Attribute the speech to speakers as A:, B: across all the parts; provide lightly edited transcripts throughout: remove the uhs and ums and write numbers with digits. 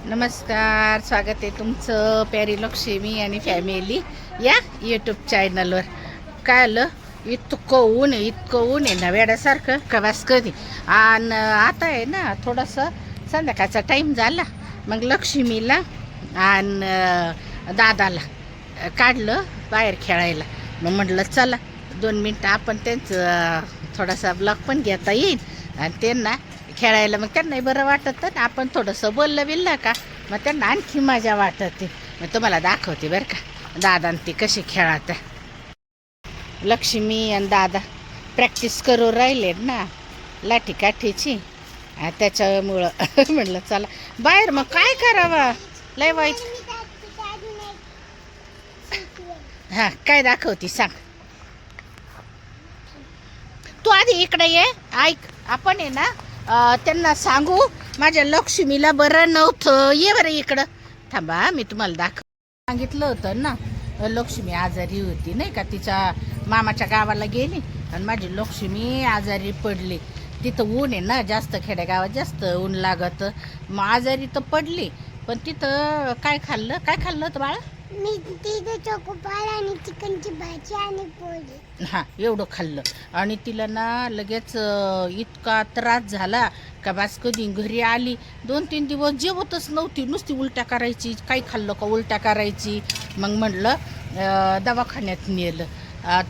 A: नमस्कार, स्वागत आहे तुमचं प्यारी लक्ष्मी आणि फॅमिली या यूट्यूब चॅनलवर. काय आलं, इतकं ऊन आहे ना वेड्यासारखं कवास कधी. आणि आता आहे ना थोडंसं संध्याकाळचा टाईम झाला, मग लक्ष्मीला आणि दादाला काढलं बाहेर खेळायला. मग म्हटलं चला 2 मिनटं आपण त्यांचं थोडासा ब्लॉग पण घेता येईल आणि त्यांना खेळायला मग त्यांनाही बरं वाटतं ना. आपण थोडंसं बोललं बिललं का मग त्यांना आणखी मजा वाटते. मग तुम्हाला दाखवते बरं का दादा ती कशी खेळात. लक्ष्मी आणि दादा प्रॅक्टिस करू राहिले ना लाठी काठीची, त्याच्यामुळं म्हटलं चला बाहेर. मग काय करावं, लय वाईट. हां, काय दाखवती सांग. तू आधी इकडे ये, ऐक. आपण आहे ना त्यांना सांगू माझ्या लक्ष्मीला बरं नव्हतं, ये बरं इकडं. थांबा मी तुम्हाला सांगितलं होतं ना लक्ष्मी आजारी होती नाही का, तिच्या मामाच्या गावाला गेली आणि माझी लक्ष्मी आजारी पडली. तिथं ऊन आहे ना जास्त, खेडेगावात जास्त ऊन लागतं. मग आजारी तर पडली, पण तिथं काय खाल्लं होतं बाळा?
B: मी तिथे चोकोपार आणि चिकनची भाजी आणि पोळी.
A: हां, एवढं खाल्लं. आणि तिला ना लगेच इतका त्रास झाला का बस. कधी घरी आली 2-3 दिवस जेवतच नव्हती, नुसती उलट्या करायची. काही खाल्लं का उलट्या करायची. मग म्हटलं दवाखान्यात नेलं.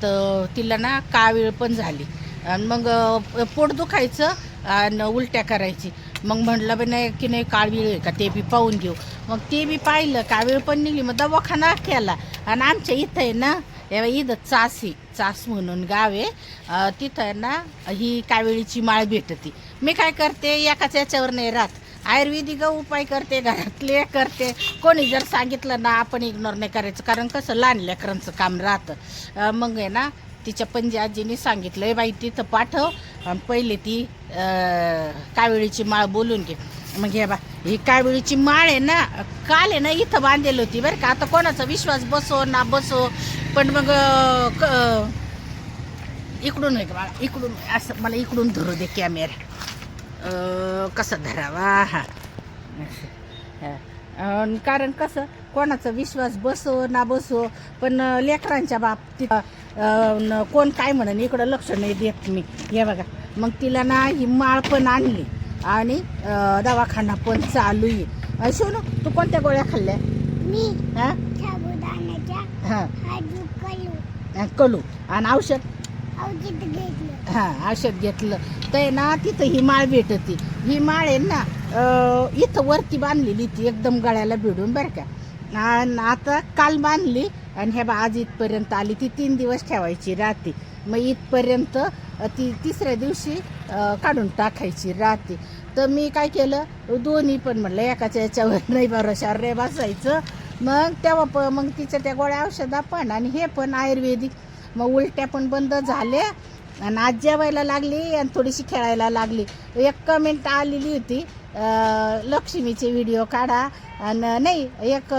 A: तर तिला ना कावीळ पण झाली आणि मग पोट दुखायचं आणि उलट्या करायची. मग म्हटलं बी नाही की नाही कावीळ आहे का ते बी पाहून घेऊ. मग ते बी पाहिलं, कावीळ पण निघली. मग दवाखाना केला. आणि आमच्या इथं आहे ना इथं चास म्हणून गाव आहे, तिथं आहे ना ही कावेळीची माळ भेटती. मी काय करते, एकाच याच्यावर नाही राहत, आयुर्वेदिक उपाय करते, घरातले करते. कोणी जर सांगितलं ना आपण इग्नोर नाही करायचं, कारण कसं लहान लेकरांचं काम राहतं. मग आहे ना तिच्या पणजी आजीने सांगितलं बाई तिथं पाठव आणि पहिले ती कावेळीची माळ बोलून घे. मग हे बा ही कावेळीची माळ आहे ना काल आहे ना इथं बांधलेली होती बरं का. आता कोणाचा विश्वास बसो ना बसो, पण मग इकडून आहे का बाळा, इकडून असं मला इकडून धरू दे कॅमेरा. कसं धरावा हा, कारण कसं कोणाचा विश्वास बसो ना बसो, पण लेकरांच्या बाबतीत कोण काय म्हणून इकडं लक्ष नाही देत मी. हे बघा, मग तिला ना ही माळ पण आणली आणि दवाखाना पण चालू आहे. सोनू तू कोणत्या गोळ्या खाल्ल्या?
B: मी
A: हां
B: साबुदाण्याच्या
A: हां कलू आणि औषध
B: घेतलं.
A: हां, औषध घेतलं. तर ना तिथं ही माळ भेटती. ही माळ आहे ना इथं वरती बांधलेली ती एकदम गळ्याला भिडून बरं का. आणि आता काल बांधली आणि ह्या बा आज इथपर्यंत आली. ती 3 दिवस ठेवायची राहते. मग इथपर्यंत ती 3ऱ्या दिवशी काढून टाकायची राहते. तर मी काय केलं, दोन्ही पण म्हटलं एकाच्या याच्यावर नाही भरोशावर रे बसायचं. मग तेव्हा मग तिच्या त्या गोळ्या औषधा पण आणि हे पण आयुर्वेदिक. मग उलट्या पण बंद झाल्या आणि आज जेवायला लागली आणि थोडीशी खेळायला लागली. एक कमेंट आलेली होती, लक्ष्मीचे व्हिडिओ काढा आणि नाही एक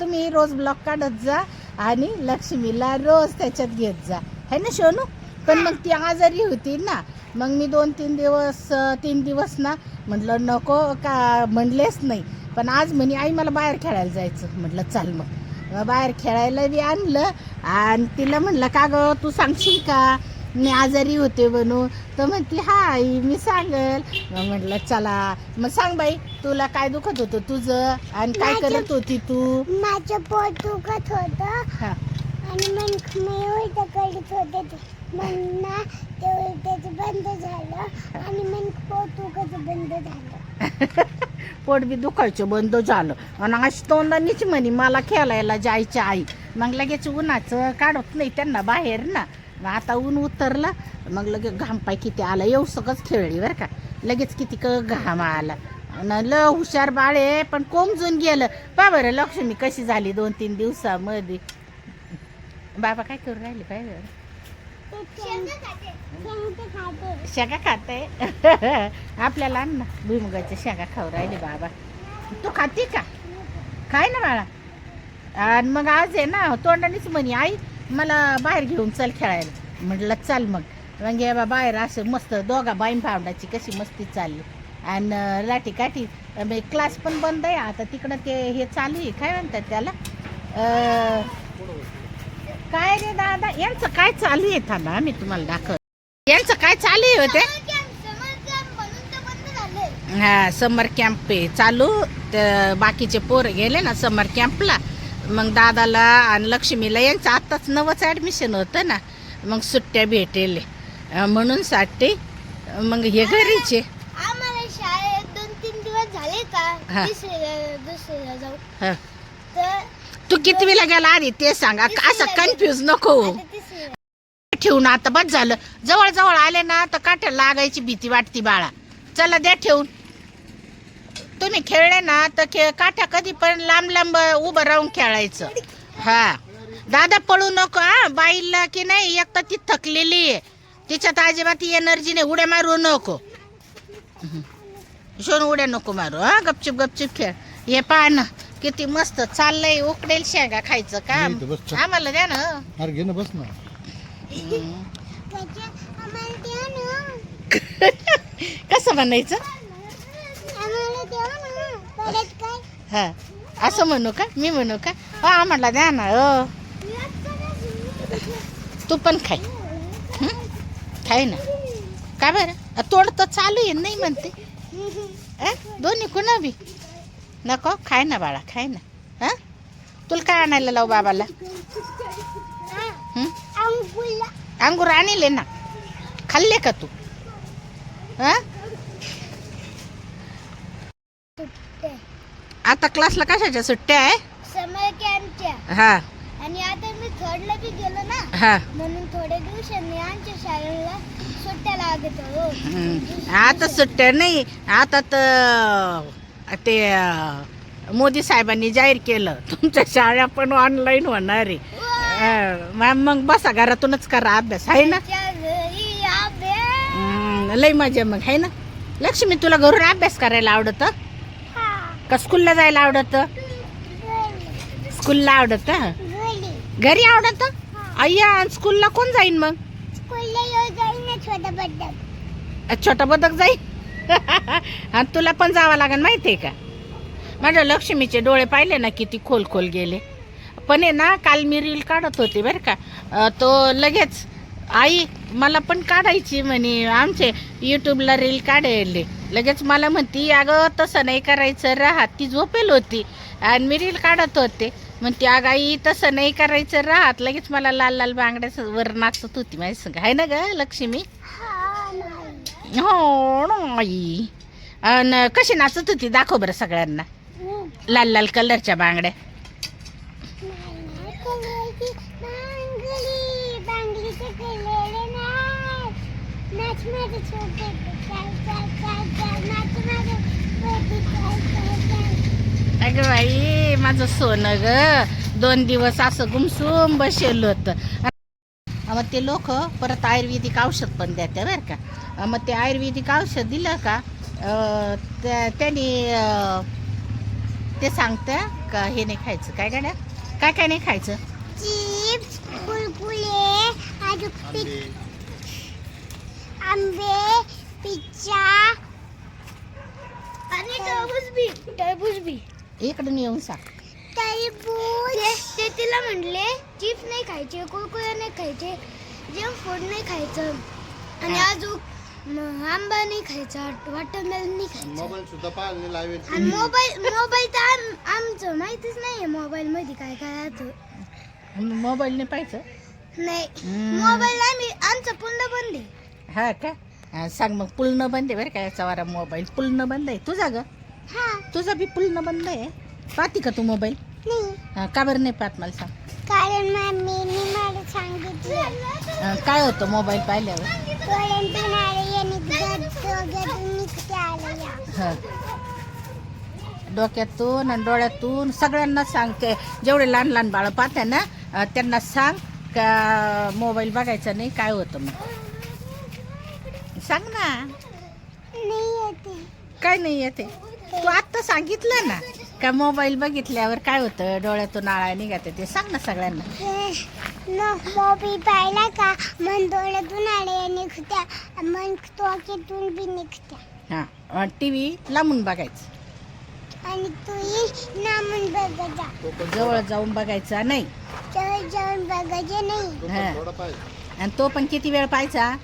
A: तुम्ही रोज ब्लॉग काढत जा आणि लक्ष्मीला रोज त्याच्यात घेत जा, है ना सोनू. पण मग ती आजारी होती ना, मग मी 3 दिवस ना म्हटलं नको का म्हणलेच नाही. पण आज म्हणे आई मला बाहेर खेळायला जायचं. म्हटलं चाल मग बाहेर खेळायला बी आणलं. आणि तिला म्हटलं का गं तू सांगशील का मी आजारी होते म्हणून. तर म्हणते हा आई मी सांगेल. मग म्हटलं चला मग सांग बाई तुला काय दुखत होतं तुझं आणि काय करत होती तू?
B: माझं पोट दुखत होतं
A: हां
B: आणि मग मी उलट करत होते. मग ना ते उलट्याचं बंद झालं आणि मग पोट दुखायचं बंद झालं.
A: पोट बी दुखायचं बंद झालं. आणि आज तोंडानीच म्हणे मला खेळायला जायचं आई. मग लगेच उन्हाचं काढत नाही त्यांना बाहेर ना. मग आता ऊन उतरलं, मग लगेच घाम पाय किती आला. येऊ सगळंच खेळली बरं का, लगेच किती घाम आला. ल हुशार बाळे पण कोमजून गेलं. पा बरं लक्ष्मी कशी झाली 2-3 दिवसामध्ये. बाबा काय करू राहिले पाहिजे? शेंगा खाते आपल्याला ना भुईमुगाच्या शेंगा खाऊ राहिले बाबा. तू खाते का? काय ना बाळा. आणि मग आज आहे ना तोंडानेच म्हणे आई मला बाहेर घेऊन चल खेळायला. म्हटलं चल मग. मग हे बाहेर असं मस्त दोघा बाईन भावंडाची कशी मस्ती चालली आणि लाठी काठी क्लास पण बंद आहे आता तिकडं ते हे चालू आहे काय म्हणतात त्याला काय रे दादा यांचं काय चालू आहे थांबा मी तुम्हाला दाखव यांचं काय चालू आहे होते हा समर कॅम्प आहे चालू बाकीचे पोरं गेले ना समर कॅम्पला मग दादाला आणि लक्ष्मीला यांचं आत्ताच नवंच ॲडमिशन होतं ना मग सुट्ट्या भेटेल म्हणून साठी मग हे घरीचे
B: आम्हाला शाळेत 2-3 दिवस झाले का दुसऱ्याला जाऊ तर
A: तू कितवीला गेला आधी ते सांग असं कन्फ्यूज नको ठेवून आता बस झालं जवळ जवळ आले ना तर काठ्या लागायची भीती वाटती बाळा चला द्या ठेवून तुम्ही खेळले ना तर काठ्या कधी पण लांब लांब उभं राहून खेळायचं हा दादा पळू नको हा बाईला की नाही एक तर ती थकलेली आहे तिच्यात अजिबात एनर्जी नाही उड्या मारू नको शोन उड्या नको मारू हा गपचूप गपचूप खेळ हे पहा ना किती मस्त चाललंय उकडेल शेंगा खायचं का आम्हाला द्या ना
C: घे ना बस ना
A: कसं म्हणायचं हा असं म्हणू का मी म्हणू का हो आम्हाला द्या ना हो तू पण खाय खाय ना का बरं तोड तर चालू आहे नाही म्हणते दोन्ही कुणा बी नको खाय ना बाळा खाय ना हा तुला काय आणायला लावू बाबाला अंगूर आणले ना खाल्ले का तू हा आता क्लासला कशाच्या सुट्ट्या आहे
B: समर कॅम्पच्या
A: हा
B: आणि आता मी थर्डला बी गेलो ना
A: हा
B: म्हणून थोड्या दिवसांनी आमच्या शाळेला सुट्ट्या लागत हो
A: आता सुट्ट्या नाही आता तर ते मोदी साहेबांनी जाहीर केलं तुमच्या शाळा पण ऑनलाईन होणार आहे मग बसा घरातूनच करा अभ्यास आहे ना लई मजा मग आहे ना लक्ष्मी तुला घरून अभ्यास करायला आवडत का स्कूलला जायला आवडत स्कूलला आवडत घरी आवडत अय्या स्कूलला कोण जाईन मग छोटा बदक जाईल आणि तुला पण जावं लागेल माहिती आहे का माझ्या लक्ष्मीचे डोळे पाहिले ना किती खोल खोल गेले पण आहे ना काल मी रील काढत होते बरं का तो लगेच आई मला पण काढायची म्हणे आमचे यूट्यूबला रील काढले लगेच मला म्हणती अगं तसं नाही करायचं राहत ती झोपेल होती आणि मी रील काढत होते म्हणते अगं आई तसं नाही करायचं राहत लगेच मला लाल लाल बांगड्या वर नाचत होती माझी संग आहे ना ग लक्ष्मी हो आई आणि कशी नाचत होती दाखव बरं सगळ्यांना लाल लाल कलरच्या बांगड्या अगं बाई माझं सोनं ग 2 दिवस असं गुमसूम बसेल होतं मग ते लोक परत आयुर्वेदिक औषध पण देते बरं का मग ते आयुर्वेदिक औषध दिलं का त्यांनी ते सांगतं का हे नाही खायचं काय गाड्या काय काय नाही खायचं
B: चिप्स कुरकुरे आंबे पिझ्झा आणि टरबूज बी
A: इकडून येऊन सांग
B: टरबूज ते तिला म्हणले चिप्स नाही खायचे कुरकुरे नाही खायचे जंक फूड नाही खायचं आणि अजून आंबा नाही खायचा वॉटरमेलन नाही खायचं
C: मोबाईल सुद्धा पाहायला लावायचं
B: आणि मोबाईल तर आमचं माहितीच नाहीये मोबाईल मध्ये काय काय राहतं
A: मोबाईल नाही पाहिजे
B: नाही मोबाईल आम्ही आमचं पूर्ण बंद आहे
A: हा का सांग मग पूर्ण बंद आहे बरं का याचा वारा मोबाईल पूर्ण बंद आहे तुझा ग
B: हा
A: तुझा बी पूर्ण बंद आहे पाहती का तू मोबाईल
B: नाही
A: का बरं नाही पाहत मला सांग
B: कारण मम्मीने मला सांगितलं
A: काय होतं मोबाईल पाहिल्यावर
B: डोळ्यातून आले आणि डोक्यातून निघते आले
A: हा डोक्यातून आणि डोळ्यातून सगळ्यांना सांगते जेवढे लहान लहान बाळं पाहते ना त्यांना सांग का मोबाईल बघायचा नाही काय होतं मग सांग ना
B: नाही येते
A: काय नाही येते तू आत्ता सांगितलं ना का मोबाईल बघितल्यावर काय होतं डोळ्यातून आळा निघते ते सांग ना सगळ्यांना
B: मोबी पाहिला का मन डोळ्यातून आले निघत्या मन टोकेतून बी निघत्या.
A: हा टीव्ही लांबून बघायचं
B: आणि तूही नामून बघायचा.
A: जवळ जाऊन बघायचा नाही.
B: जवळ जाऊन बघायचे नाही.
A: हा. आणि तो पण किती वेळ पाहायचा?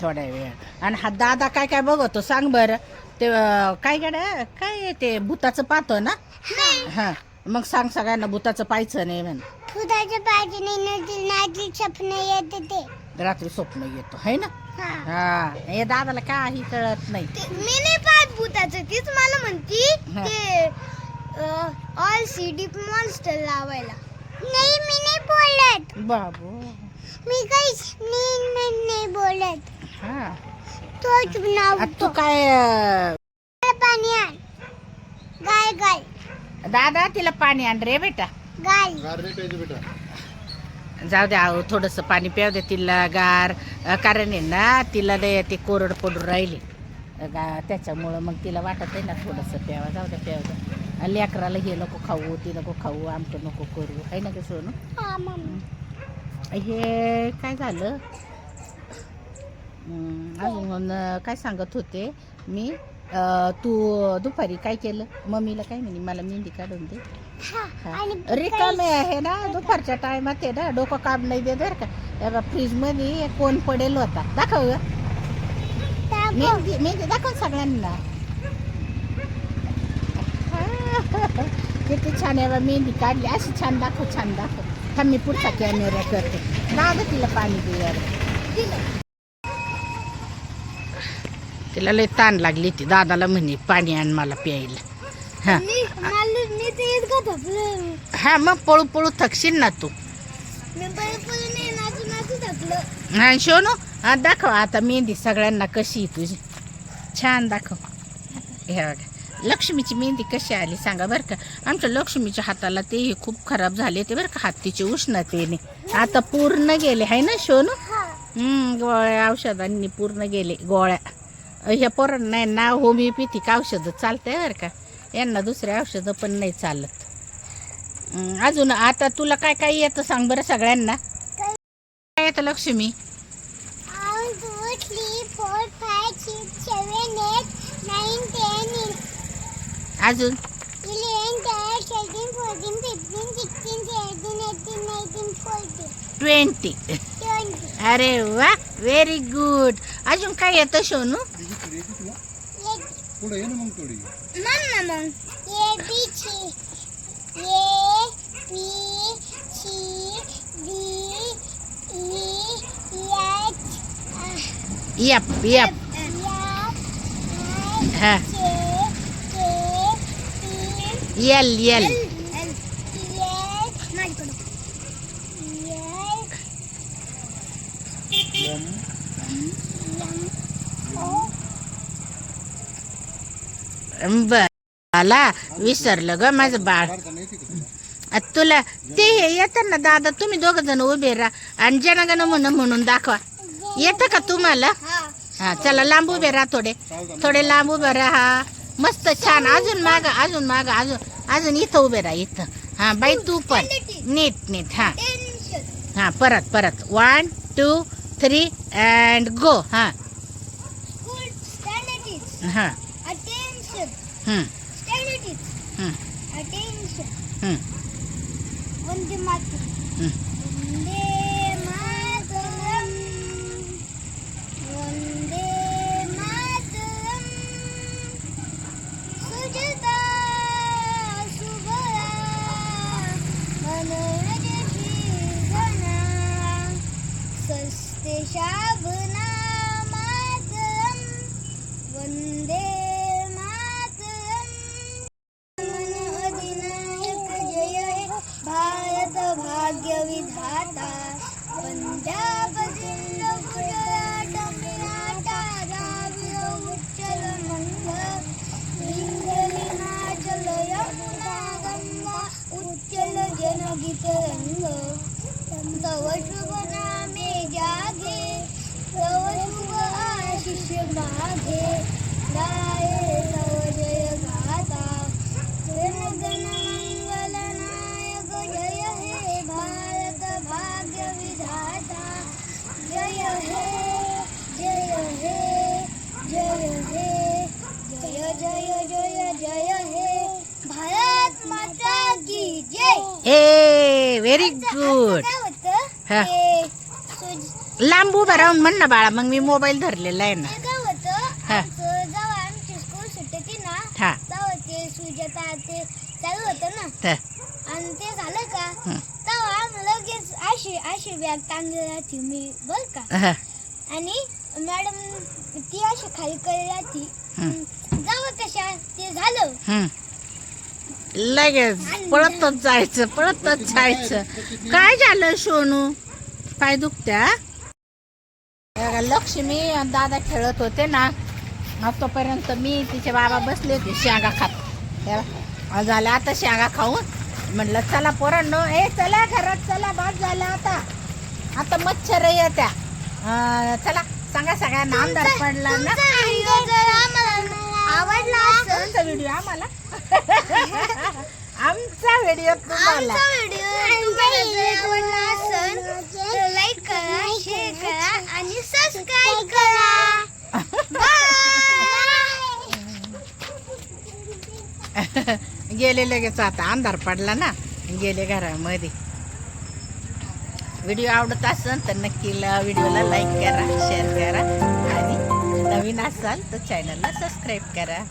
A: थोडा वेळ. आणि हा दादा काय काय बघतो सांग बरं. ते काय काय ते भूताचं पाहतो ना. हा मग सांग सगळ्यांना भूताचं पाहायचं नाही म्हण.
B: भूताचं पाहायचं नाही. नाची स्वप्न येते ते
A: रात्री स्वप्न येतो है ना.
B: हा.
A: हा हे दादाला काही कळत नाही.
B: मी नाही पाहत भूताचं. तीच मला म्हणती ते ऑल सीडी मॉन्स्टर लावायला. नाही मी नाही बोलत
A: बाबू.
B: मी काहीच नाही बोलत.
A: हा
B: तोच नाव
A: तू काय
B: पाणी आण. गाय गाय
A: दादा तिला पाणी आण रे बेटा.
B: गाय
A: जाऊ द्या थोडस पाणी प्याव दे तिला गार. कारण आहे ना तिला लय ते कोरड पडून राहिली त्याच्यामुळं मग तिला वाटत आहे ना थोडंसं प्यावा. जाऊ द्या प्याव द्या. लेकराला हे नको खाऊ ती नको खाऊ आमचं नको करू आहे ना कसं सोनू. हे काय झालं अजून काय सांगत होते मी. तू दुपारी काय केलं मम्मीला काय म्हणे मला मेहंदी काढून दे. रिकामे आहे ना दुपारच्या टायमात आहे ना डोकं काम नाही दे बरं का. फ्रीज मध्ये कोण पडेल होता. दाखव मेहंदी मेहंदी दाखव सगळ्यांना. किती छान आहे मेहंदी काढली अशी छान दाखव छान दाखव. थांब मी पुढचा कॅमेरा करते. दादा तिला पाणी दे. तिला लय ताण लागली ती दादाला म्हणे पाणी आण मला प्यायला. हा हा मग पळू पळू थकशील ना तू. हा शोनू हा दाखव आता मेहंदी सगळ्यांना कशी तुझी छान दाखव. हे बघा लक्ष्मीची मेहंदी कशी आली सांगा बरं का. आमच्या लक्ष्मीच्या हाताला ते खूप खराब झाले ते बरं का. हातीचे उष्णतेने आता पूर्ण गेले आहे ना शोनू. गोळ्या औषधांनी पूर्ण गेले गोळ्या. ह्या पोरांना नाही ना होमिओपॅथिक औषधं चालतंय बरं का. यांना दुसरे औषधं पण नाही चालत. अजून आता तुला काय काय येतं सांग बरं सगळ्यांना. काय येतं लक्ष्मी.
B: 1 2 3 4 5 6 7 8 9 10
A: अजून
B: 11 12 13 14 15 16 17 18 19 20
A: 20.
B: 20.
A: अरे वा व्हेरी गुड. अजून काय येतं Sonu.
B: A B C A B C D E F
A: yup yup. हा यल यल. मला विसरलं ग माझं बाळ. तुला ते येतं ना दादा तुम्ही दोघ जण उभे राहा आणि जनगण म्हणून दाखवा. येतं का तुम्हाला. हा चला लांब उभे राहा थोडे लांब उभे राहा. मस्त छान. अजून माग अजून माग अजून इथं उभे राहा इथं. हा बाई तू पण नीट. हा हा परत 1 2 3 अँड गो. हा हा
B: वंदे मातरम. वंदे मातरम. सुजता सुबला मनोरजशी घना सस्ते शाबना मातरम. वंदे भाग्य विधाता. पंजाब सिंध गुजरात मराठा द्राविड उच्चल मंग. हिमाचल यमुना गंगा उच्चल जनगीत रंग. तव शुभ नामे जागे तव शुभ आशिष मागे. गाये तव जय गाता. जन गण मंगल नायक जय हे
A: ए व्हेरी गुड.
B: काय होतं
A: हा.
B: ते
A: लांब उभं राहून म्हण ना बाळा, मग मी मोबाईल धरलेला आहे ना.
B: ते काय होतं
A: हा.
B: आमचं जेव्हा आमची स्कूल सुटते ना
A: हा.
B: तेव्हा ते सुजाता ते चालू होतं ना
A: तर,
B: आणि ते झालं का
A: हं.
B: तेव्हा आम्ही लगेच अशी अशी बॅग टांगली राहते मी बर का.
A: हा.
B: आणि मॅडम ती अशी खाली कळली राहती.
A: हं.
B: जेव्हा कशा ते झालं
A: हं. लगेच पळतच जायचं, पळतच जायचं. काय झालं सोनू, पाय दुखत्या? लक्ष्मी आणि दादा खेळत होते ना, तोपर्यंत मी तिचे बाबा बसले होते शेंगा खात. झालं आता शेंगा खाऊन म्हटलं चला पोरांनो, चला घरात चला, बाद झाला आता. आता मच्छर येत्या. चला सांगा सगळ्यांना, अंधार पडला ना.
B: व्हिडिओ जर आम्हाला आवडला असेल
A: आमचा व्हिडिओ आम्हाला आमचा व्हिडिओ तुम्हाला
B: आमचा व्हिडिओ तुम्हाला जर आवडला असेल तर लाईक करा, शेअर करा आणि सबस्क्राईब करा.
A: गेले लगेच, आता अंधार पडला ना, गेले घरामध्ये. व्हिडिओ आवडत असेल तर नक्की व्हिडिओला लाईक करा, शेअर करा आणि नवीन असाल तर चॅनलला सबस्क्राईब करा.